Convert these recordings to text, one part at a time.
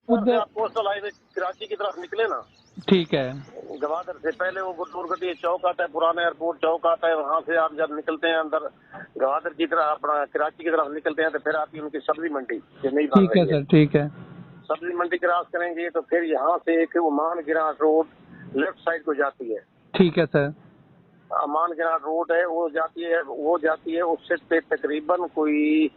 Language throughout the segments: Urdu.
آپ کوسٹل ہائی وے کراچی کی طرف نکلے نا، ٹھیک ہے، گوادر سے پہلے وہ گڈورگٹی چوک آتا ہے، پرانا ایئرپورٹ چوک آتا ہے، وہاں سے آپ جب نکلتے ہیں اندر گوادر کی طرف اپنا کراچی کی طرف نکلتے ہیں تو پھر آتی ہے ان کی سبزی منڈی جو نہیں بن ٹھیک ہے رہی ہے. سر، ٹھیک ہے، سبزی منڈی کراس کریں گے تو پھر یہاں سے ایک امان گراں روڈ لیفٹ سائڈ کو جاتی ہے. ٹھیک ہے سر، امان گراں روڈ ہے، وہ جاتی ہے اس سے تقریباً کوئی،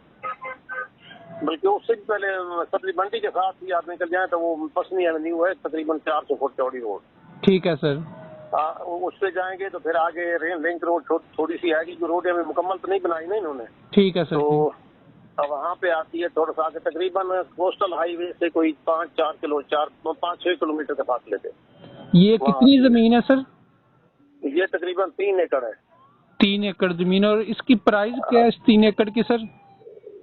بلکہ اس سے بھی پہلے سبزی منڈی کے ساتھ ہی آپ نکل جائیں تو وہ پسنی ایونیو ہے، تقریباً 400 فٹ چوڑی روڈ. ٹھیک ہے سر، اس پہ جائیں گے تو پھر آگے لنک روڈ تھوڑی سی آئے گی، جو روڈ ابھی مکمل تو نہیں بنائی نا انہوں نے. ٹھیک ہے سر، تو وہاں پہ آتی ہے تھوڑا سا آگے، تقریباً کوسٹل ہائی وے سے کوئی 5-6 کلومیٹر کے فاصلے پہ. یہ کتنی زمین ہے سر؟ یہ تقریباً 3 ایکڑ ہے. 3 ایکڑ زمین، اور اس کی پرائز کیا ہے 3 ایکڑ کی سر؟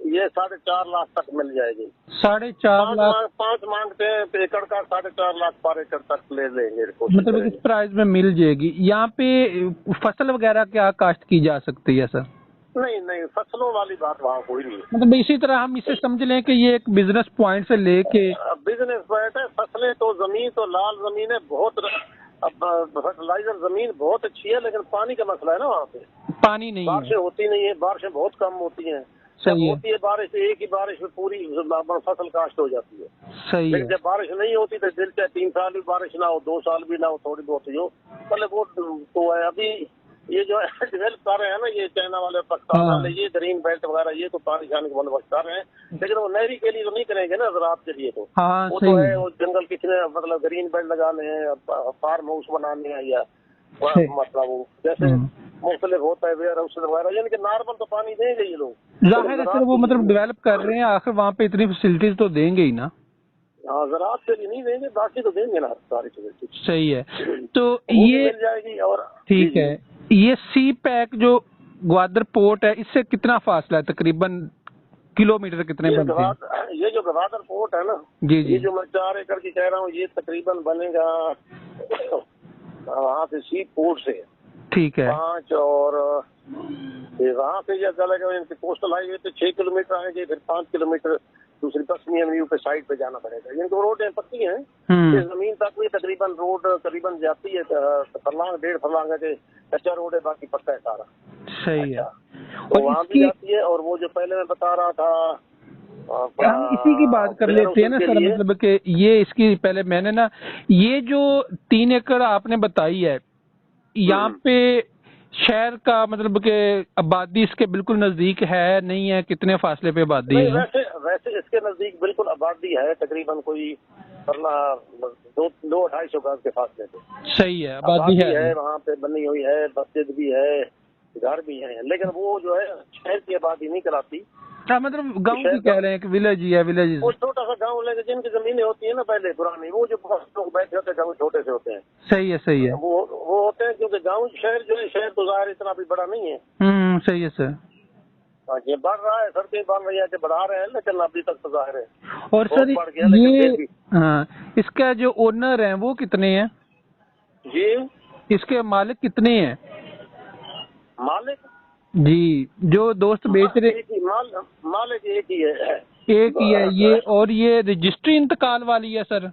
یہ 4.5 لاکھ تک مل جائے گی. 4.5 لاکھ 5 مانگتے ہیں ایکڑ کا، 4.5 لاکھ پر ایکڑ تک لے لیں گے. مطلب اس پرائز میں مل جائے گی. یہاں پہ فصل وغیرہ کیا کاشت کی جا سکتی ہے سر؟ نہیں، فصلوں والی بات وہاں کوئی نہیں ہے. مطلب اسی طرح ہم اسے سمجھ لیں کہ یہ ایک بزنس پوائنٹ سے لے کے بزنس پوائنٹ ہے. فصلیں تو زمین تو لال زمین ہے، بہت فرٹیلائزر زمین بہت اچھی ہے، لیکن پانی کا مسئلہ ہے نا وہاں پہ. پانی نہیں ہے، بارشیں ہوتی نہیں ہیں، بارشیں بہت کم ہوتی ہیں. جب ہوتی ہے بارش ایک ہی بارش میں پوری فصل کاشت ہو جاتی ہے. صحیح لیکن ہے. جب بارش نہیں ہوتی تو دل چاہے 3 سال بھی بارش نہ ہو، 2 سال بھی نہ ہو، تھوڑی بہت ہی ہو، مطلب وہ تو ہے. ابھی یہ جو ہے ڈیولپ کر رہے ہیں نا، یہ چائنا والے پاکستان والے، یہ گرین بیلٹ وغیرہ، یہ تو پانی جانے کا بندوبست کر رہے ہیں، لیکن وہ نہری کے لیے تو نہیں کریں گے نا، زراعت کے لیے تو وہ تو ہے. وہ جنگل کسی نے مطلب گرین بیلٹ لگانے ہیں، فارم ہاؤس بنانے ہیں، یا مطلب وہ جیسے مختلف ہوتا ہے ویئر ہاؤس وغیرہ، یعنی کہ نارمل تو پانی دیں گے یہ لوگ. ظاہر ہے سر، وہ مطلب ڈیولپ کر رہے ہیں، آخر وہاں پہ اتنی فیسلٹیز تو دیں گے ہی نا. ہاں، زراعت کے لیے نہیں دیں گے، باقی تو دیں گے نا ساری چیزیں. صحیح ہے. تو یہ مل جائے گی. اور ٹھیک ہے، یہ سی پیک جو گوادر پورٹ ہے، اس سے کتنا فاصلہ ہے تقریباً؟ کلومیٹر کتنے بنتے ہیں؟ یہ جو گوادر پورٹ ہے نا، جی یہ جو میں 4 ایکڑ کی کہہ رہا ہوں، یہ تقریباً بنے گا وہاں سے سی پورٹ سے. ٹھیک ہے. 5 اور وہاں سے یہ چلے گا کوسٹل ہائی وے پہ 6 کلومیٹر آئیں گے، پھر 5 کلومیٹر دوسری پسمی ایونیو پہ سائڈ پہ جانا پڑے گا. یعنی کہ روڈیں پکی ہیں، زمین تک بھی تقریباً روڈ قریباً جاتی ہے، فرلانگ 1.5 فرلانگ ہے کہ کچا روڈ ہے، باقی پکا ہے سارا. صحیح ہے. تو وہاں بھی جاتی ہے. اور وہ جو پہلے میں بتا رہا تھا، ہم اسی کی بات کر لیتے ہیں نا سر، مطلب کہ یہ اس کی پہلے میں نے نا، یہ جو 3 ایکڑ آپ نے بتائی ہے، یہاں پہ شہر کا مطلب کہ آبادی اس کے بالکل نزدیک ہے نہیں ہے؟ کتنے فاصلے پہ آبادی ہے؟ ویسے اس کے نزدیک بالکل آبادی ہے، تقریباً کوئی 200-250 گز کے فاصلے پہ. صحیح ہے، آبادی ہے وہاں پہ بنی ہوئی ہے، مسجد بھی ہے، گھر بھی ہیں، لیکن وہ جو ہے شہر کی آبادی نہیں کراتی. مطلب گاؤں کی کہہ رہے ہیں کہ ولیج ہی ہے، ولیج. وہ چھوٹا سا گاؤں لے کے جن کی زمینیں ہوتی ہیں نا پہلے پرانی، وہ جو لوگ بیٹھے ہوتے ہیں گاؤں چھوٹے سے ہوتے ہیں. صحیح ہے، صحیح ہے. وہ ہوتے ہیں کیونکہ گاؤں شہر جو ہے، شہر تو ظاہر اتنا بھی بڑا نہیں ہے. صحیح ہے سر. یہ بڑھ رہا ہے، سڑکیں بن رہی ہیں کہ بڑھا رہے ہیں، لیکن ابھی تک تو ظاہر ہے. اور سر یہ اس کا جو اونر ہیں وہ کتنے ہیں؟ جی، اس کے مالک کتنے ہیں؟ مالک جی، جو دوست بیچ رہے، مالک ایک ہی ہے. ایک ہی ہے یہ. اور یہ رجسٹری انتقال والی ہے سر؟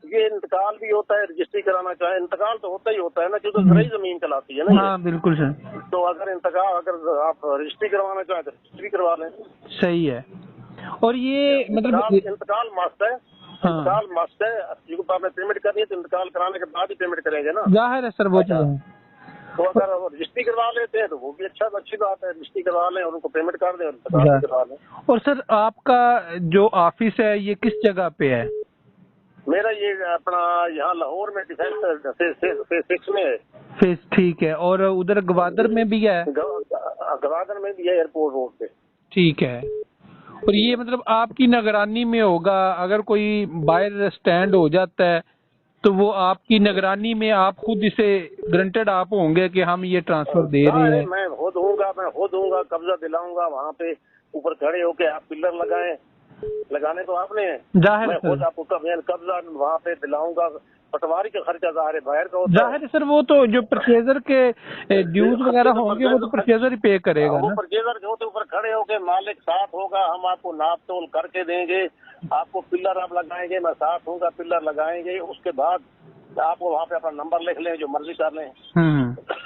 یہ انتقال بھی ہوتا ہے، رجسٹری کرانا چاہے انتقال تو ہوتا ہی ہوتا ہے نا، کیونکہ زرعی زمین کہلاتی ہے نا. ہاں بالکل سر. تو اگر آپ رجسٹری کروانا چاہیں تو رجسٹری کروا لیں. صحیح ہے. اور یہ مطلب انتقال مست ہے، انتقال مست ہے. کیونکہ آپ نے پیمنٹ کرنی ہے تو انتقال کرانے کے بعد ہی پیمنٹ کریں گے نا. ظاہر ہے سر، وہ تو اگر رجسٹری کروا لیتے ہیں تو وہ بھی اچھی بات ہے. رجسٹری کروا لیں اور ان کو پیمنٹ کر دیں اور انتقال کروا لیں. اور سر آپ کا جو آفس ہے یہ کس جگہ پہ ہے؟ میرا یہ اپنا یہاں لاہور میں ڈیفینس فیز 6 میں ہے. ٹھیک ہے. اور ادھر گوادر میں بھی ہے؟ گوادر میں بھی ہے، ایئرپورٹ روڈ پہ. ٹھیک ہے. اور یہ مطلب آپ کی نگرانی میں ہوگا؟ اگر کوئی باہر سٹینڈ ہو جاتا ہے تو وہ آپ کی نگرانی میں، آپ خود اسے گرنٹڈ آپ ہوں گے کہ ہم یہ ٹرانسفر دے رہے ہیں؟ میں خود ہوں گا قبضہ دلاؤں گا. وہاں پہ اوپر کھڑے ہو کے آپ پلر لگائیں لگانے تو آپ نے ظاہر میں ہے خود آپ کو قبضہ وہاں پہ دلاؤں گا، پٹواری کا خرچہ ظاہر ہے باہر کا ہوتا ظاہر ہے سر، وہ تو جو پرچیزر کے ڈیوز وغیرہ ہوں گے وہ تو پرچیزر ہی پے کرے گا وہ نا. پرچیزر کے ہوتے اوپر کھڑے ہو کے مالک ساتھ ہوگا، ہم آپ کو ناپ تول کر کے دیں گے، آپ کو پلر آپ لگائیں گے، میں ساتھ ہوں گا، پلر لگائیں گے، اس کے بعد آپ کو وہاں پہ اپنا نمبر لکھ لیں، جو مرضی کر لیں.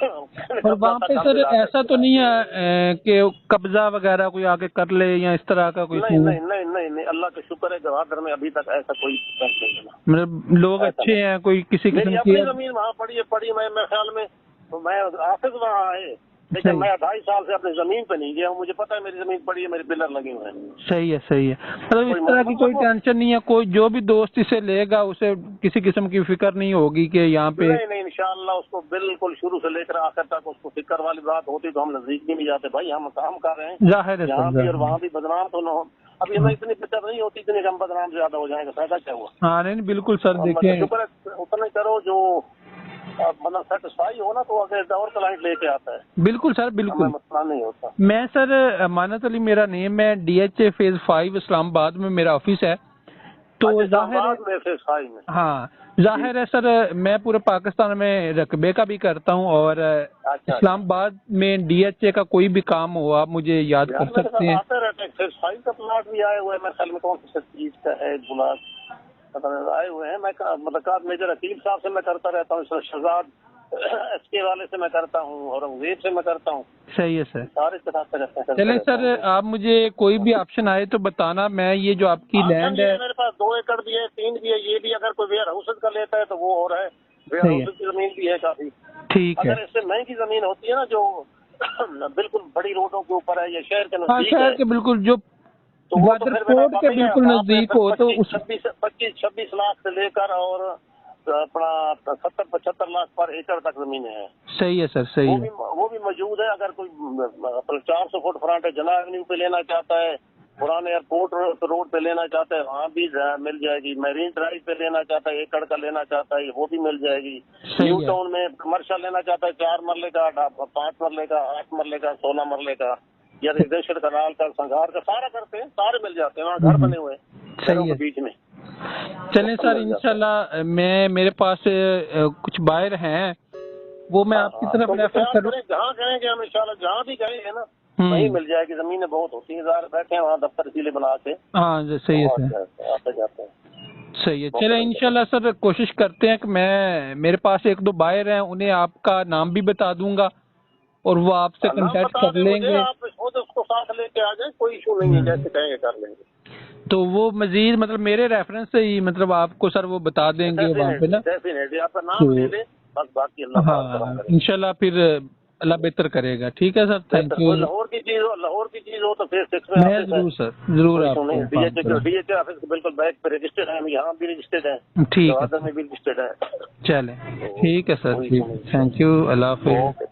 اور وہاں پہ سر ایسا تو نہیں ہے کہ قبضہ وغیرہ کوئی آ کے کر لے یا اس طرح کا کوئی؟ نہیں، اللہ کا شکر ہے گوادر میں ابھی تک ایسا کوئی نہیں. مطلب لوگ اچھے ہیں، کوئی کسی میری قسم کی اپنی زمین وہاں پڑی میں خیال میں آفس وہاں ہے، لیکن میں 2.5 سال سے اپنی زمین پہ نہیں گیا ہوں، مجھے پتا ہے میری زمین پڑی ہے، میرے پلر لگے ہوئے ہیں. صحیح ہے. مطلب اس طرح کی کوئی ٹینشن نہیں ہے، کوئی جو بھی دوست اسے لے گا اسے کسی قسم کی فکر نہیں ہوگی کہ یہاں پہ. نہیں انشاءاللہ اس کو بالکل شروع سے لے کر آخر تک اس کو فکر والی بات ہوتی تو ہم نزدیک بھی نہیں جاتے. بھائی ہم کام کر رہے ہیں ظاہر ہے یہاں بھی اور وہاں بھی، بدنام تو نہ ہو. ابھی ہمیں اتنی فکر نہیں ہوتی، اتنی ہم بدنام زیادہ ہو جائیں گے، فائدہ کیا ہوا؟ ہاں نہیں بالکل سر، دیکھیں شکر ہے اتنا کرو جو مطلب سیٹسفائی ہونا تو اگر اور کلائنٹ لے کے آتا ہے. بالکل سر، بالکل مسئلہ نہیں ہوتا. میں سر امانت علی میرا نیم ہے، DH فیز 5 اسلام آباد میں میرا آفس ہے. تو ظاہر ہے ہاں ظاہر ہے سر، میں پورے پاکستان میں رقبے کا بھی کرتا ہوں، اور اسلام آباد میں DH کا کوئی بھی کام ہو آپ مجھے یاد کر سکتے ہیں. فیز 5 کا پلاٹ بھی آئے ہوئے ہیں، میرے خیال میں کون سی چیز کا ہے گلاب آئے ہوئے ہیں. میں ملاقات میجر عقیل صاحب سے میں کرتا رہتا ہوں، شہزاد ایس کے والے سے میں کرتا ہوں، اور انگریز سے میں کرتا ہوں. صحیح ہے سر. سارے کے ساتھ چلیں سر، آپ مجھے کوئی بھی آپشن آئے تو بتانا. میں یہ جو آپ کی لینڈ ہے میرے پاس 2 ایکڑ بھی ہے، 3 بھی ہے، یہ بھی اگر کوئی ویئر ہاؤس کا لیتا ہے تو وہ اور ہے. ویئر ہاؤس کی زمین بھی ہے کافی. ٹھیک ہے. اگر اس سے مہنگی زمین ہوتی ہے نا جو بالکل بڑی روڈوں کے اوپر ہے یا شہر کے ہاں نزدیک شہر کے بالکل، جو گوادر پورٹ کے بالکل نزدیک ہو تو 25-26 لاکھ سے لے کر اور اپنا 70-75 لاکھ پر ایکڑ تک زمینیں ہیں. صحیح ہے سر، صحیح ہے. وہ بھی موجود ہے. اگر کوئی 400 فٹ فرنٹ جناح ایونیو پہ لینا چاہتا ہے، پرانے ایئرپورٹ روڈ پہ لینا چاہتا ہے وہاں بھی مل جائے گی. میرین ڈرائیو پہ لینا چاہتا ہے، ایکڑ کا لینا چاہتا ہے وہ بھی مل جائے گی. نیو ٹاؤن میں کمرشل لینا چاہتا ہے 4 مرلے کا، 5 مرلے کا، 8 مرلے کا، 16 مرلے کا، یا ریزیڈینشل کنال کا، سنگار کا، سارا کرتے ہیں، سارے مل جاتے ہیں وہاں گھر بنے ہوئے ہیں شہروں کے بیچ میں. چلیں سر انشاءاللہ میرے پاس کچھ بائر ہیں، وہ میں آپ کی طرف ریفر کروں. جہاں کہیں گے ہم انشاءاللہ، جہاں بھی کہیں گے نا وہیں مل جائے گی. زمینیں بہت ہوتی ہیں، ظاہر بیٹھے ہیں وہاں دفتر اسی بنا کے. ہاں صحیح ہے سر، آتے جاتے ہیں. صحیح ہے. چلیں انشاءاللہ سر کوشش کرتے ہیں کہ میرے پاس 1-2 بائر ہیں، انہیں آپ کا نام بھی بتا دوں گا اور وہ آپ سے کنٹیکٹ کر لیں گے. آپ خود اس کو ساتھ لے کے آ جائیں، کوئی ایشو نہیں ہے، جیسے کہیں گے کر لیں گے. تو وہ مزید مطلب میرے ریفرنس سے ہی مطلب آپ کو سر وہ بتا دیں گے وہاں پہ نا. ڈیفینیٹلی آپ کا نام لے لیں بس، باقی اللہ ہاں انشاءاللہ پھر اللہ بہتر کرے گا. ٹھیک ہے سر، تھینک یو. لاہور کی چیز ہو تو پھر 6 میں میں ضرور سر، ضرور آپ کو DH آفس بالکل بیک پہ رجسٹرڈ ہے، یہاں بھی رجسٹرڈ ہے، ٹھیک گوادر میں بھی رجسٹرڈ ہے. چلیں ٹھیک ہے سر، ٹھیک، تھینک یو، اللہ حافظ.